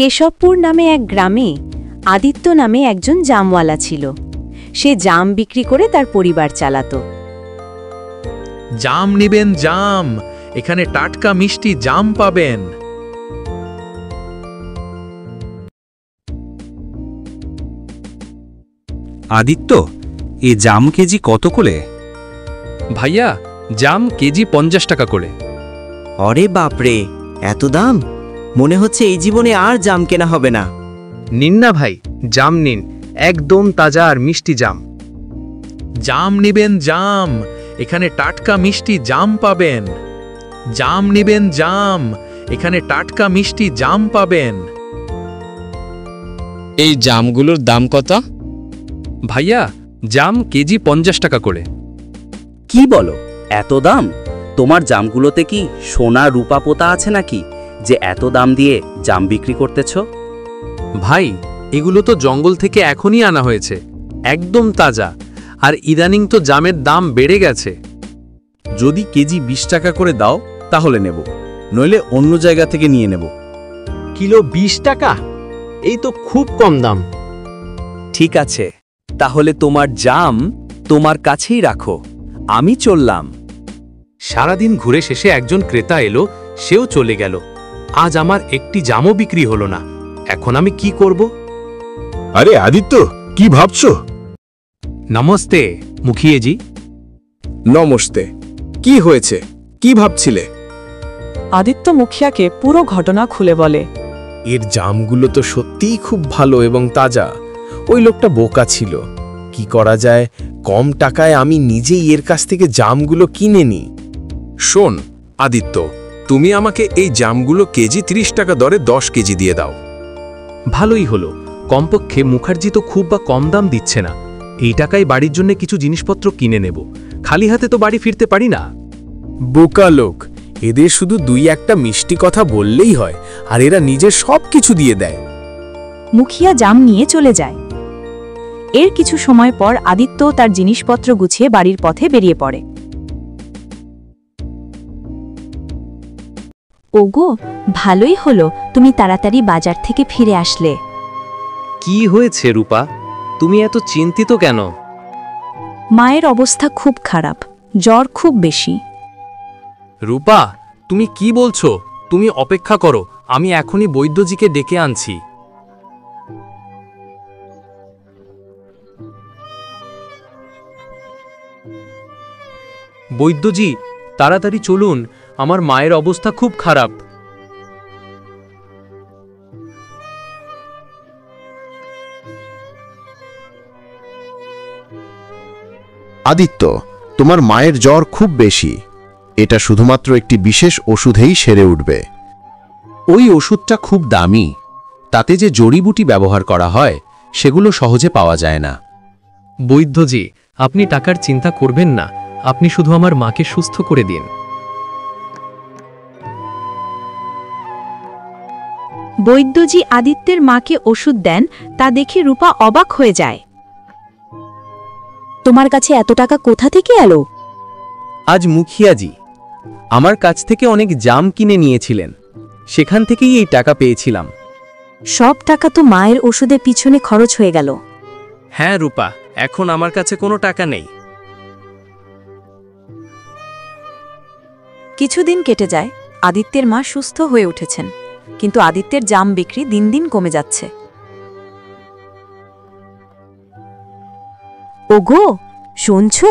কেশবপুর নামে এক গ্রামে আদিত্য নামে একজন জামওয়ালা ছিল। সে জাম বিক্রি করে তার পরিবার চালাতো। জাম নেবেন জাম, এখানে টাটকা মিষ্টি জাম পাবেন। আদিত্য, এ জাম কেজি কত করে? ভাইয়া, জাম কেজি 50 টাকা করে। অরে বাপরে, এত দাম! মনে হচ্ছে এই জীবনে আর জাম কেনা হবে না। নিন না ভাই, জাম নিন, একদম তাজা আর মিষ্টি জাম। জাম নেবেন জাম, এখানে টাটকা মিষ্টি জাম পাবেন। জাম নেবেন জাম, এখানে টাটকা মিষ্টি জাম পাবেন। এই জামগুলোর দাম কত? ভাইয়া, জাম কেজি 50 টাকা করে। কি বলো, এত দাম? তোমার জামগুলোতে কি সোনা রূপা পোতা আছে নাকি যে এত দাম দিয়ে জাম বিক্রি করতেছ? ভাই, এগুলো তো জঙ্গল থেকে এখনই আনা হয়েছে, একদম তাজা। আর ইদানিং তো জামের দাম বেড়ে গেছে। যদি কেজি 20 টাকা করে দাও তাহলে নেব, নইলে অন্য জায়গা থেকে নিয়ে নেব। কিলো 20 টাকা? এই তো খুব কম দাম। ঠিক আছে, তাহলে তোমার জাম তোমার কাছেই রাখো, আমি চললাম। সারাদিন ঘুরে শেষে একজন ক্রেতা এলো, সেও চলে গেল। আজ আমার একটি জামও বিক্রি হলো না। এখন আমি কি করব? আরে আদিত্য, কি ভাবছো? নমস্তে মুখিয়েজি। নমস্তে। কি হয়েছে, কি ভাবছিলে? আদিত্য মুখিয়াকে পুরো ঘটনা খুলে বলে। এর জামগুলো তো সত্যিই খুব ভালো এবং তাজা। ওই লোকটা বোকা ছিল। কি করা যায়, কম টাকায় আমি নিজেই এর কাছ থেকে জামগুলো কিনে নিই। শোন আদিত্য, তুমি আমাকে এই জামগুলো কেজি 30 টাকা দরে 10 কেজি দিয়ে দাও। ভালোই হলো, কমপক্ষে মুখার্জি তো খুব বা কম দাম দিচ্ছে না। এই টাকায় বাড়ির জন্য কিছু জিনিসপত্র কিনে নেব, খালি হাতে তো বাড়ি ফিরতে পারি না। বোকা লোক, এদের শুধু 2-1টা মিষ্টি কথা বললেই হয়, আর এরা নিজের সব কিছু দিয়ে দেয়। মুখিয়া জাম নিয়ে চলে যায়। এর কিছু সময় পর আদিত্য তার জিনিসপত্র গুছিয়ে বাড়ির পথে বেরিয়ে পড়ে। ওগো, ভালোই হলো তুমি তাড়াতাড়ি বাজার থেকে ফিরে আসলে। কি হয়েছে রূপা, তুমি এত চিন্তিত কেন? মায়ের অবস্থা খুব খারাপ, জ্বর খুব বেশি। রূপা, তুমি কি বলছো? তুমি অপেক্ষা করো, আমি এখনই বৈদ্যজিকে ডেকে আনছি। বৈদ্যজি, তাড়াতাড়ি চলুন, আমার মায়ের অবস্থা খুব খারাপ। আদিত্য, তোমার মায়ের জ্বর খুব বেশি। এটা শুধুমাত্র একটি বিশেষ ওষুধেই সেরে উঠবে। ওই ওষুধটা খুব দামি, তাতে যে জড়িবুটি ব্যবহার করা হয় সেগুলো সহজে পাওয়া যায় না। বৈদ্যজি, আপনি টাকার চিন্তা করবেন না, আপনি শুধু আমার মাকে সুস্থ করে দিন। বৈদ্যজি আদিত্যের মাকে ওষুধ দেন, তা দেখে রূপা অবাক হয়ে যায়। তোমার কাছে এত টাকা কোথা থেকে এলো? আজ মুখিয়াজি আমার কাছ থেকে অনেক জাম কিনে নিয়েছিলেন, সেখান থেকেই এই টাকা পেয়েছিলাম। সব টাকা তো মায়ের ওষুধের পিছনে খরচ হয়ে গেল। হ্যাঁ রূপা, এখন আমার কাছে কোনো টাকা নেই। কিছুদিন কেটে যায়, আদিত্যের মা সুস্থ হয়ে উঠেছেন, কিন্তু আদিত্যের জাম বিক্রি দিন দিন কমে যাচ্ছে। ওগো, শুনছো?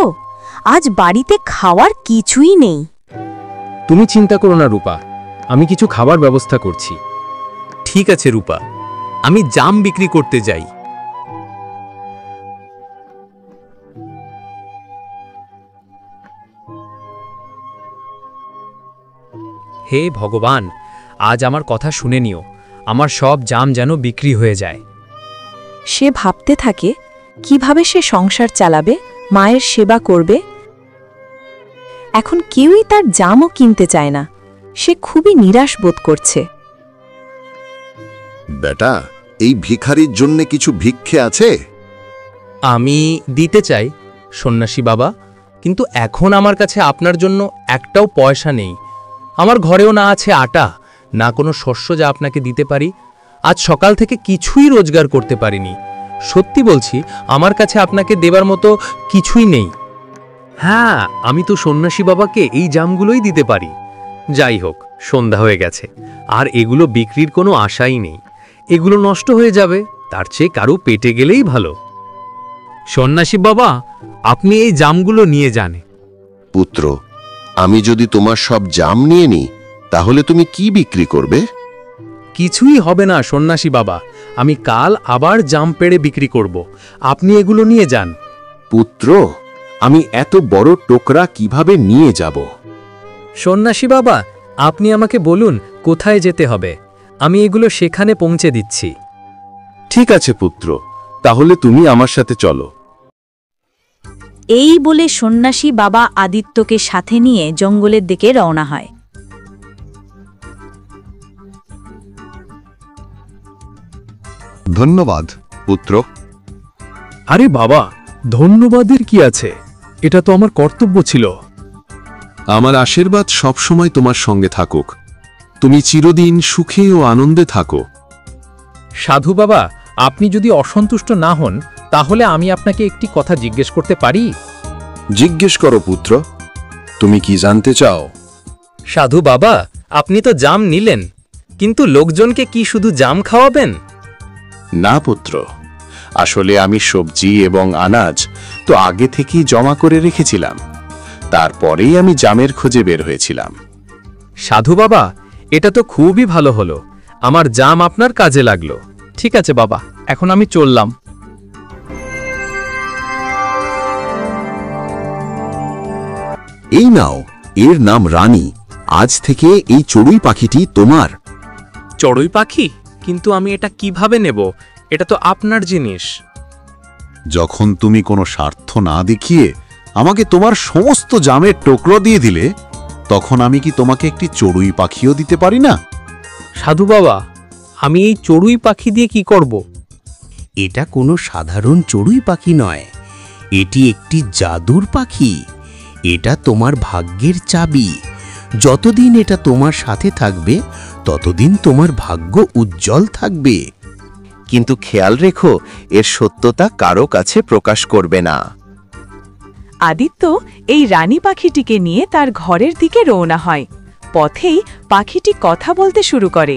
আজ বাড়িতে খাওয়ার কিছুই নেই। তুমি চিন্তা করো না রূপা, আমি কিছু খাবার ব্যবস্থা করছি। ঠিক আছে রূপা, আমি জাম বিক্রি করতে যাই। হে ভগবান, আজ আমার কথা শুনে নিও, আমার সব জাম যেন বিক্রি হয়ে যায়। সে ভাবতে থাকে কিভাবে সে সংসার চালাবে, মায়ের সেবা করবে। এখন কেউই তার জামও কিনতে চায় না, সে খুবই নিরাশ বোধ করছে। বেটা, এই ভিখারির জন্য কিছু ভিক্ষে আছে? আমি দিতে চাই সন্ন্যাসী বাবা, কিন্তু এখন আমার কাছে আপনার জন্য একটাও পয়সা নেই। আমার ঘরেও না আছে আটা, না কোনো শস্য যা আপনাকে দিতে পারি। আজ সকাল থেকে কিছুই রোজগার করতে পারিনি। সত্যি বলছি, আমার কাছে আপনাকে দেবার মতো কিছুই নেই। হ্যাঁ, আমি তো সন্ন্যাসী বাবাকে এই জামগুলোই দিতে পারি। যাই হোক, সন্ধ্যা হয়ে গেছে, আর এগুলো বিক্রির কোনো আশাই নেই। এগুলো নষ্ট হয়ে যাবে, তার চেয়ে কারো পেটে গেলেই ভালো। সন্ন্যাসী বাবা, আপনি এই জামগুলো নিয়ে যান। পুত্র, আমি যদি তোমার সব জাম নিয়ে নিই, তাহলে তুমি কি বিক্রি করবে? কিছুই হবে না সন্ন্যাসী বাবা, আমি কাল আবার জাম পেড়ে বিক্রি করব। আপনি এগুলো নিয়ে যান। পুত্র, আমি এত বড় টোকরা কিভাবে নিয়ে যাব? সন্ন্যাসী বাবা, আপনি আমাকে বলুন কোথায় যেতে হবে, আমি এগুলো সেখানে পৌঁছে দিচ্ছি। ঠিক আছে পুত্র, তাহলে তুমি আমার সাথে চলো। এই বলে সন্ন্যাসী বাবা আদিত্যকে সাথে নিয়ে জঙ্গলের দিকে রওনা হয়। ধন্যবাদ পুত্র। আরে বাবা, ধন্যবাদের কি আছে, এটা তো আমার কর্তব্য ছিল। আমার আশীর্বাদ সবসময় তোমার সঙ্গে থাকুক। তুমি চিরদিন সুখে ও আনন্দে থাকো। সাধু বাবা, আপনি যদি অসন্তুষ্ট না হন, তাহলে আমি আপনাকে একটি কথা জিজ্ঞেস করতে পারি? জিজ্ঞেস করো পুত্র, তুমি কি জানতে চাও? সাধু বাবা, আপনি তো জাম নিলেন, কিন্তু লোকজনকে কি শুধু জাম খাওয়াবেন? না পুত্র, আসলে আমি সবজি এবং আনাজ তো আগে থেকেই জমা করে রেখেছিলাম। তারপরেই আমি জামের খোঁজে বের হয়েছিলাম। সাধু বাবা, এটা তো খুবই ভালো হলো, আমার জাম আপনার কাজে লাগলো। ঠিক আছে বাবা, এখন আমি চললাম। এই নাও, এর নাম রানী। আজ থেকে এই চড়ুই পাখিটি তোমার। চড়ুই পাখি? কিন্তু আমি এটা কিভাবে নেব? এটা তো আপনার জিনিস। যখন তুমি কোনো স্বার্থ না দেখিয়ে আমাকে তোমার সমস্ত জামের টুকরো দিয়ে দিলে, তখন আমি কি তোমাকে একটি চড়ুই পাখিও দিতে পারি না? সাধু বাবা, আমি এই চড়ুই পাখি দিয়ে কি করব? এটা কোনো সাধারণ চড়ুই পাখি নয়, এটি একটি জাদুর পাখি। এটা তোমার ভাগ্যের চাবি। যতদিন এটা তোমার সাথে থাকবে, ততদিন তোমার ভাগ্য উজ্জ্বল থাকবে। কিন্তু খেয়াল রেখো, এর সত্যতা কারো কাছে প্রকাশ করবে না। আদিত্য এই রানী পাখিটিকে নিয়ে তার ঘরের দিকে রওনা হয়। পথেই পাখিটি কথা বলতে শুরু করে।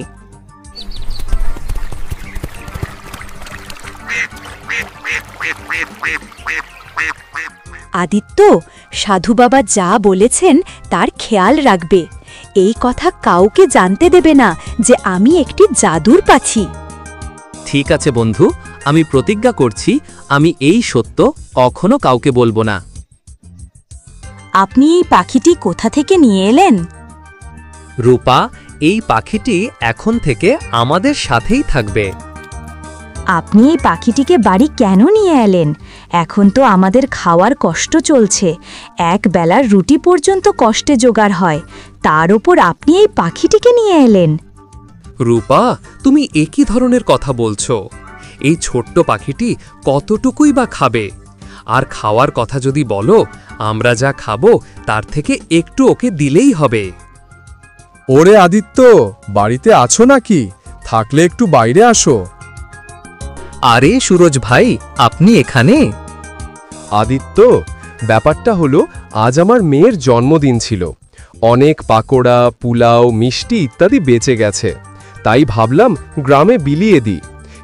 আদিত্য, সাধু বাবা যা বলেছেন তার খেয়াল রাখবে। এই কথা কাউকে জানতে দেবে না যে আমি একটি জাদুর পাখি। ঠিক আছে বন্ধু, আমি প্রতিজ্ঞা করছি, আমি এই সত্য কখনো কাউকে বলবো না। আপনি এই পাখিটি কোথা থেকে নিয়ে এলেন? রূপা, এই পাখিটি এখন থেকে আমাদের সাথেই থাকবে। আপনি এই পাখিটিকে বাড়ি কেন নিয়ে এলেন? এখন তো আমাদের খাওয়ার কষ্ট চলছে, এক বেলার রুটি পর্যন্ত কষ্টে জোগাড় হয়, তার ওপর আপনি এই পাখিটিকে নিয়ে এলেন। রূপা, তুমি একই ধরনের কথা বলছো। এই ছোট্ট পাখিটি কতটুকুই বা খাবে? আর খাওয়ার কথা যদি বলো, আমরা যা খাবো তার থেকে একটু ওকে দিলেই হবে। ওরে আদিত্য, বাড়িতে আছো নাকি? থাকলে একটু বাইরে আসো। আরে সুরজ ভাই, আপনি এখানে? আদিত্য, ব্যাপারটা হলো, আজ আমার মেয়ের জন্মদিন ছিল। অনেক পাকোড়া, পুলাও, মিষ্টি ইত্যাদি বেঁচে গেছে, তাই ভাবলাম গ্রামে বিলিয়ে দিই।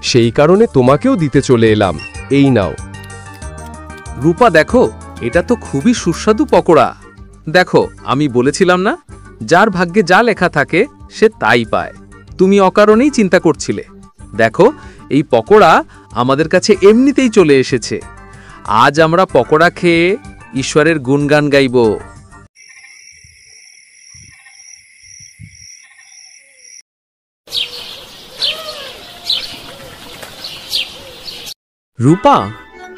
সেই কারণে তোমাকেও দিতে চলে এলাম। এই নাও। রূপা দেখো, এটা তো খুবই সুস্বাদু পকোড়া। দেখো, আমি বলেছিলাম না, যার ভাগ্যে যা লেখা থাকে সে তাই পায়। তুমি অকারণেই চিন্তা করছিলে। দেখো, এই পকোড়া আমাদের কাছে এমনিতেই চলে এসেছে। আজ আমরা পকোড়া খেয়ে ঈশ্বরের গুণগান গাইব। রূপা,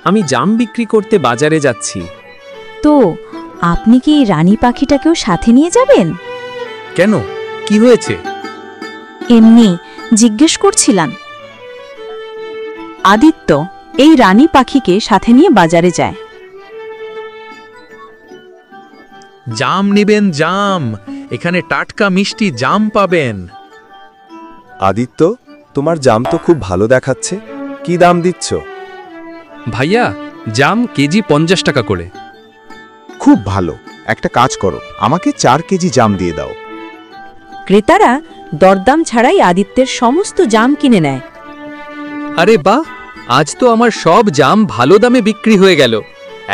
আমি জাম বিক্রি করতে বাজারে যাচ্ছি। তো আপনি কি এই রানী পাখিটাকেও সাথে নিয়ে যাবেন? কেন, কি হয়েছে? এমনি জিজ্ঞেস করছিলাম। আদিত্য এই রানী পাখিকে সাথে নিয়ে বাজারে যায়। জাম নেবেন জাম, এখানে টাটকা মিষ্টি জাম পাবেন। আদিত্য, তোমার জাম তো খুব ভালো দেখাচ্ছে, কি দাম দিচ্ছ? ভাইয়া, জাম কেজি 50 টাকা করে। খুব ভালো, একটা কাজ করো, আমাকে 4 কেজি জাম দিয়ে দাও। ক্রেতারা দরদাম ছাড়াই আদিত্যের সমস্ত জাম কিনে নেয়। আরে বাহ, আজ তো আমার সব জাম ভালো দামে বিক্রি হয়ে গেল।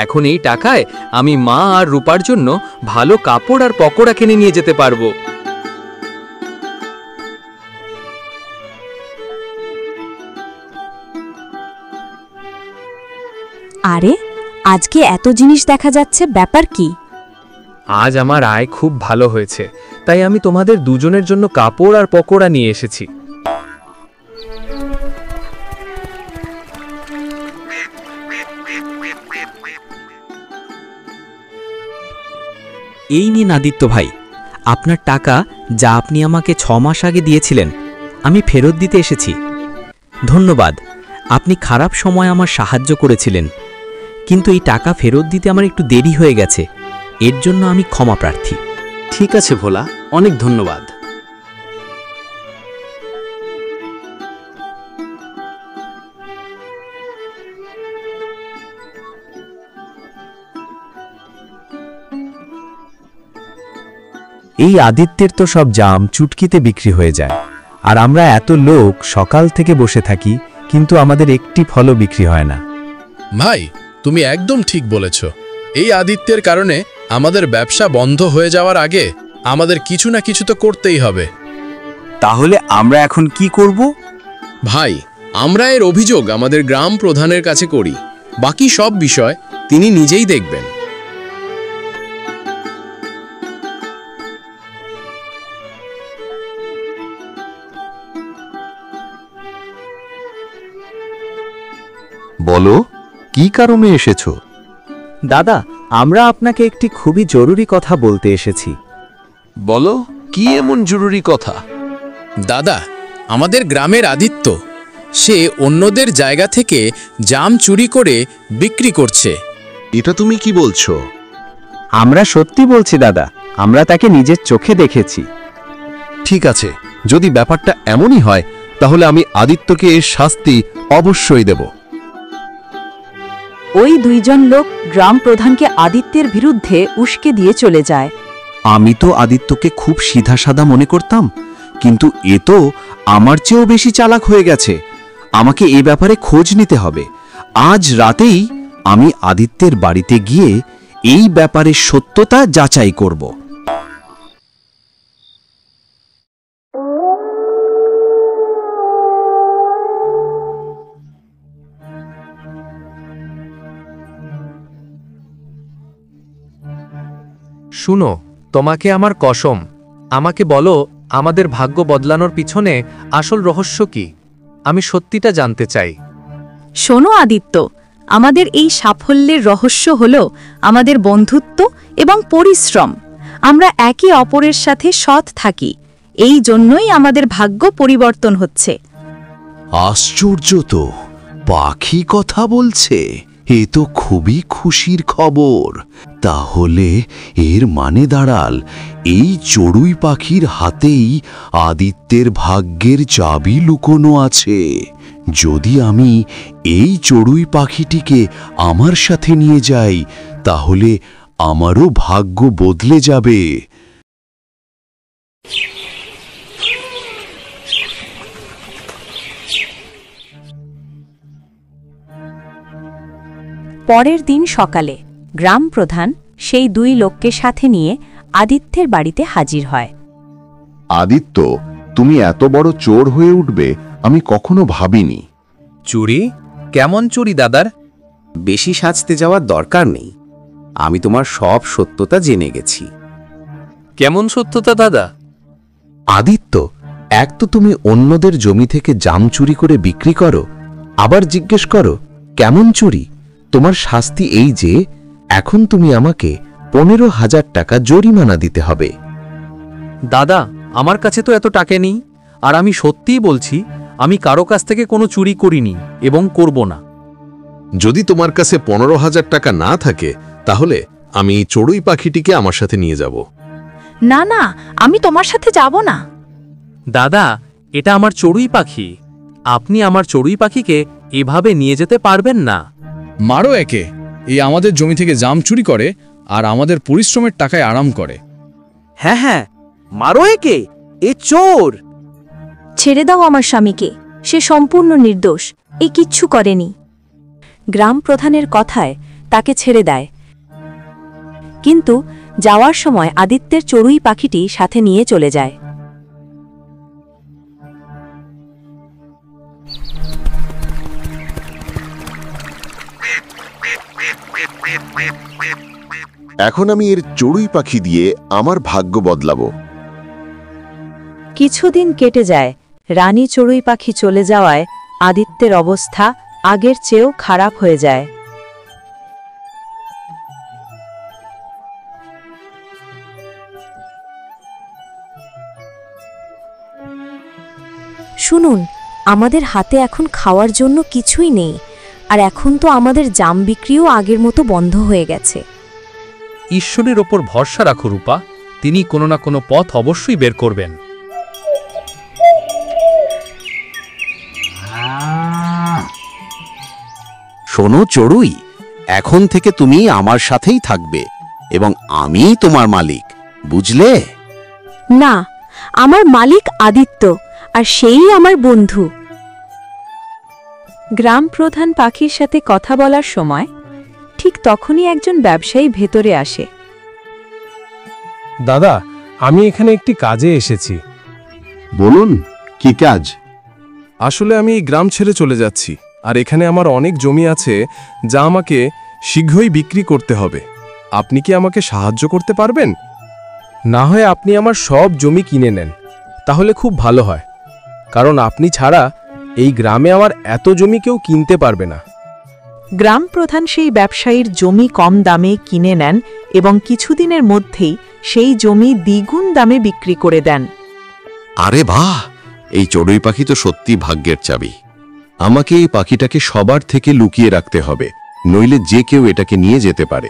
এখন এই টাকায় আমি মা আর রূপার জন্য ভালো কাপড় আর পকোড়া কিনে নিয়ে যেতে পারবো। আরে আজকে এত জিনিস দেখা যাচ্ছে, ব্যাপার কি? আজ আমার আয় খুব ভালো হয়েছে, তাই আমি তোমাদের দুজনের জন্য কাপড় আর পকোড়া নিয়ে এসেছি। এই নিন আদিত্য ভাই, আপনার টাকা যা আপনি আমাকে 6 মাস আগে দিয়েছিলেন, আমি ফেরত দিতে এসেছি। ধন্যবাদ, আপনি খারাপ সময় আমার সাহায্য করেছিলেন, কিন্তু এই টাকা ফেরত দিতে আমার একটু দেরি হয়ে গেছে, এর জন্য আমি ক্ষমা প্রার্থী। ঠিক আছে ভোলা, অনেক ধন্যবাদ। এই আদিত্যের তো সব জাম চুটকিতে বিক্রি হয়ে যায়, আর আমরা এত লোক সকাল থেকে বসে থাকি, কিন্তু আমাদের একটি ফলও বিক্রি হয় না। ভাই, তুমি একদম ঠিক বলেছ। এই আদিত্যের কারণে আমাদের ব্যবসা বন্ধ হয়ে যাওয়ার আগে আমাদের কিছু না কিছু তো করতেই হবে। তাহলে আমরা এখন কি করব? ভাই, আমরা এর অভিযোগ আমাদের গ্রাম প্রধানের কাছে করি। বাকি সব বিষয় তিনি নিজেই দেখবেন। বলো, কি কারণে এসেছো? দাদা, আমরা আপনাকে একটি খুবই জরুরি কথা বলতে এসেছি। বলো, কি এমন জরুরি কথা? দাদা, আমাদের গ্রামের আদিত্য, সে অন্যদের জায়গা থেকে জাম চুরি করে বিক্রি করছে। এটা তুমি কি বলছো? আমরা সত্যি বলছি দাদা, আমরা তাকে নিজের চোখে দেখেছি। ঠিক আছে, যদি ব্যাপারটা এমনই হয় তাহলে আমি আদিত্যকে এর শাস্তি অবশ্যই দেব। ওই 2 জন লোক গ্রাম প্রধানকে আদিত্যের বিরুদ্ধে উস্কে দিয়ে চলে যায়। আমি তো আদিত্যকে খুব সিধাসাদা মনে করতাম, কিন্তু এ তো আমার চেয়েও বেশি চালাক হয়ে গেছে। আমাকে এ ব্যাপারে খোঁজ নিতে হবে। আজ রাতেই আমি আদিত্যের বাড়িতে গিয়ে এই ব্যাপারে সত্যতা যাচাই করব। শুনো, তোমাকে আমার কসম, আমাকে বলো আমাদের ভাগ্য বদলানোর পিছনে আসল রহস্য কি? আমি সত্যিটা জানতে চাই। শোনো আদিত্য, আমাদের এই সাফল্যের রহস্য হল আমাদের বন্ধুত্ব এবং পরিশ্রম। আমরা একে অপরের সাথে সৎ থাকি, এই জন্যই আমাদের ভাগ্য পরিবর্তন হচ্ছে। আশ্চর্য তো, পাখি কথা বলছে। এ তো খুবই খুশির খবর। তাহলে এর মানে দাঁড়াল, এই চড়ুই পাখির হাতেই আদিত্যের ভাগ্যের চাবি লুকোনো আছে। যদি আমি এই চড়ুই পাখিটিকে আমার সাথে নিয়ে যাই, তাহলে আমারও ভাগ্য বদলে যাবে। পরের দিন সকালে গ্রাম প্রধান সেই 2 লোককে সাথে নিয়ে আদিত্যের বাড়িতে হাজির হয়। আদিত্য, তুমি এত বড় চোর হয়ে উঠবে আমি কখনো ভাবিনি। চুরি? কেমন চুরি দাদার? বেশি সাজতে যাওয়ার দরকার নেই, আমি তোমার সব সত্যতা জেনে গেছি। কেমন সত্যতা দাদা? আদিত্য, এক তো তুমি অন্যদের জমি থেকে জাম চুরি করে বিক্রি করো, আবার জিজ্ঞেস করো কেমন চুরি? তোমার শাস্তি এই যে এখন তুমি আমাকে 15,000 টাকা জরিমানা দিতে হবে। দাদা, আমার কাছে তো এত টাকা নেই, আর আমি সত্যিই বলছি আমি কারো কাছ থেকে কোনো চুরি করিনি এবং করব না। যদি তোমার কাছে 15,000 টাকা না থাকে, তাহলে আমি চড়ুই পাখিটিকে আমার সাথে নিয়ে যাব। না না, আমি তোমার সাথে যাব না। দাদা, এটা আমার চড়ুই পাখি, আপনি আমার চড়ুই পাখিকে এভাবে নিয়ে যেতে পারবেন না। মারো একে। এই আমাদের জমি থেকে জাম চুরি করে আর আমাদের পরিশ্রমের টাকায় আরাম করে। হ্যাঁ হ্যাঁ, মারো একে, এ চোর। ছেড়ে দাও আমার স্বামীকে, সে সম্পূর্ণ নির্দোষ, এ কিচ্ছু করেনি। গ্রাম প্রধানের কথায় তাকে ছেড়ে দেয়, কিন্তু যাওয়ার সময় আদিত্যের চড়ুই পাখিটি সাথে নিয়ে চলে যায়। এখন আমি এর চড়ুই পাখি দিয়ে আমার ভাগ্য বদলাবো। কিছুদিন কেটে যায়। রানী চড়ুই পাখি চলে যাওয়ায় আদিত্যের অবস্থা আগের চেয়েও খারাপ হয়ে যায়। শুনুন, আমাদের হাতে এখন খাওয়ার জন্য কিছুই নেই, আর এখন তো আমাদের জাম বিক্রিও আগের মতো বন্ধ হয়ে গেছে। ঈশ্বরের ওপর ভরসা রাখো রূপা, তিনি কোনো না কোনো পথ অবশ্যই বের করবেন। শোনো চড়ুই, এখন থেকে তুমি আমার সাথেই থাকবে এবং আমিই তোমার মালিক, বুঝলে? না, আমার মালিক আদিত্য, আর সেই আমার বন্ধু। গ্রাম প্রধান পাখির সাথে কথা বলার সময় ঠিক তখনই একজন ব্যবসায়ী ভেতরে আসে। দাদা, আমি এখানে একটি কাজে এসেছি। বলুন, কি কাজ? আসলে আমি এই গ্রাম ছেড়ে চলে যাচ্ছি, আর এখানে আমার অনেক জমি আছে যা আমাকে শীঘ্রই বিক্রি করতে হবে। আপনি কি আমাকে সাহায্য করতে পারবেন? না হয় আপনি আমার সব জমি কিনে নেন, তাহলে খুব ভালো হয়, কারণ আপনি ছাড়া এই গ্রামে আমার এত জমি কেউ কিনতে পারবে না। গ্রাম প্রধান সেই ব্যবসায়ীর জমি কম দামে কিনে নেন এবং কিছুদিনের মধ্যেই সেই জমি দ্বিগুণ দামে বিক্রি করে দেন। আরে বাহ, এই চড়ুই পাখি তো সত্যি ভাগ্যের চাবি। আমাকে এই পাখিটাকে সবার থেকে লুকিয়ে রাখতে হবে, নইলে যে কেউ এটাকে নিয়ে যেতে পারে।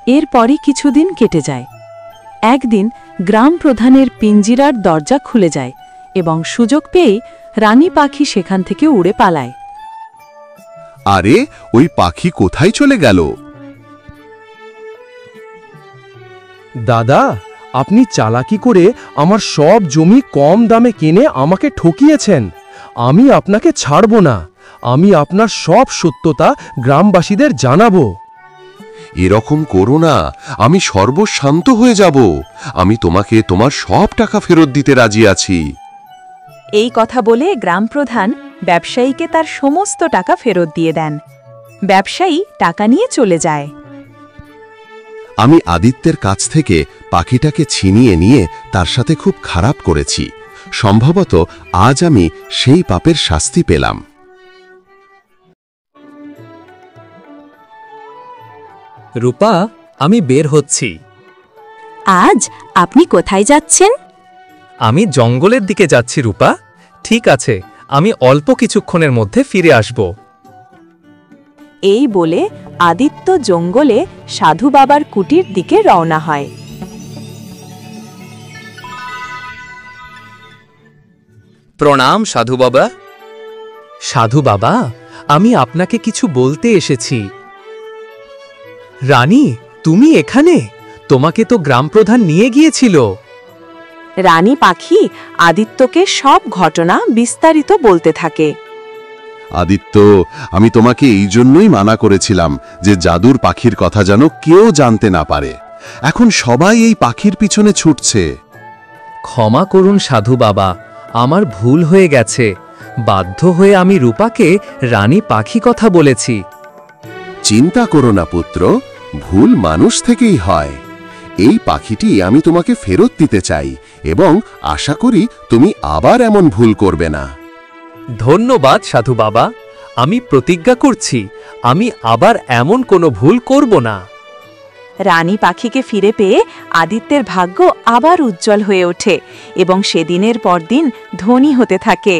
এরপরই কিছুদিন কেটে যায়। একদিন গ্রাম প্রধানের পিঞ্জিরার দরজা খুলে যায় এবং সুযোগ পেয়ে রানী পাখি সেখান থেকে উড়ে পালায়। আরে, ওই পাখি কোথায় চলে গেল? দাদা, আপনি চালাকি করে আমার সব জমি কম দামে কিনে আমাকে ঠকিয়েছেন। আমি আপনাকে ছাড়ব না। আমি আপনার সব সত্যতা গ্রামবাসীদের জানাবো। এরকম করো না, আমি সর্বশান্ত হয়ে যাব। আমি তোমাকে তোমার সব টাকা ফেরত দিতে রাজি আছি। এই কথা বলে গ্রাম প্রধান ব্যবসায়ীকে তার সমস্ত টাকা ফেরত দিয়ে দেন। ব্যবসায়ী টাকা নিয়ে চলে যায়। আমি আদিত্যের কাছ থেকে পাখিটাকে ছিনিয়ে নিয়ে তার সাথে খুব খারাপ করেছি। সম্ভবত আজ আমি সেই পাপের শাস্তি পেলাম। রূপা, আমি বের হচ্ছি। আজ আপনি কোথায় যাচ্ছেন? আমি জঙ্গলের দিকে যাচ্ছি রূপা। ঠিক আছে, আমি অল্প কিছুক্ষণের মধ্যে ফিরে আসব। এই বলে আদিত্য জঙ্গলে সাধু বাবার কুটির দিকে রওনা হয়। প্রণাম সাধু বাবা। সাধু বাবা, আমি আপনাকে কিছু বলতে এসেছি। রানী, তুমি এখানে? তোমাকে তো গ্রাম প্রধান নিয়ে গিয়েছিল। রানী পাখি আদিত্যকে সব ঘটনা বিস্তারিত বলতে থাকে। আদিত্য, আমি তোমাকে এই জন্যই মানা করেছিলাম যে জাদুর পাখির কথা যেন কেউ জানতে না পারে। এখন সবাই এই পাখির পিছনে ছুটছে। ক্ষমা করুন সাধু বাবা, আমার ভুল হয়ে গেছে। বাধ্য হয়ে আমি রূপাকে রানী পাখি কথা বলেছি। চিন্তা করো না পুত্র, ভুল মানুষ থেকেই হয়। এই পাখিটি আমি তোমাকে ফেরত দিতে চাই এবং আশা করি তুমি আবার এমন ভুল করবে না। ধন্যবাদ সাধু বাবা, আমি প্রতিজ্ঞা করছি আমি আবার এমন কোনো ভুল করব না। রানী পাখিকে ফিরে পেয়ে আদিত্যের ভাগ্য আবার উজ্জ্বল হয়ে ওঠে এবং সেদিনের পর দিন ধনী হতে থাকে।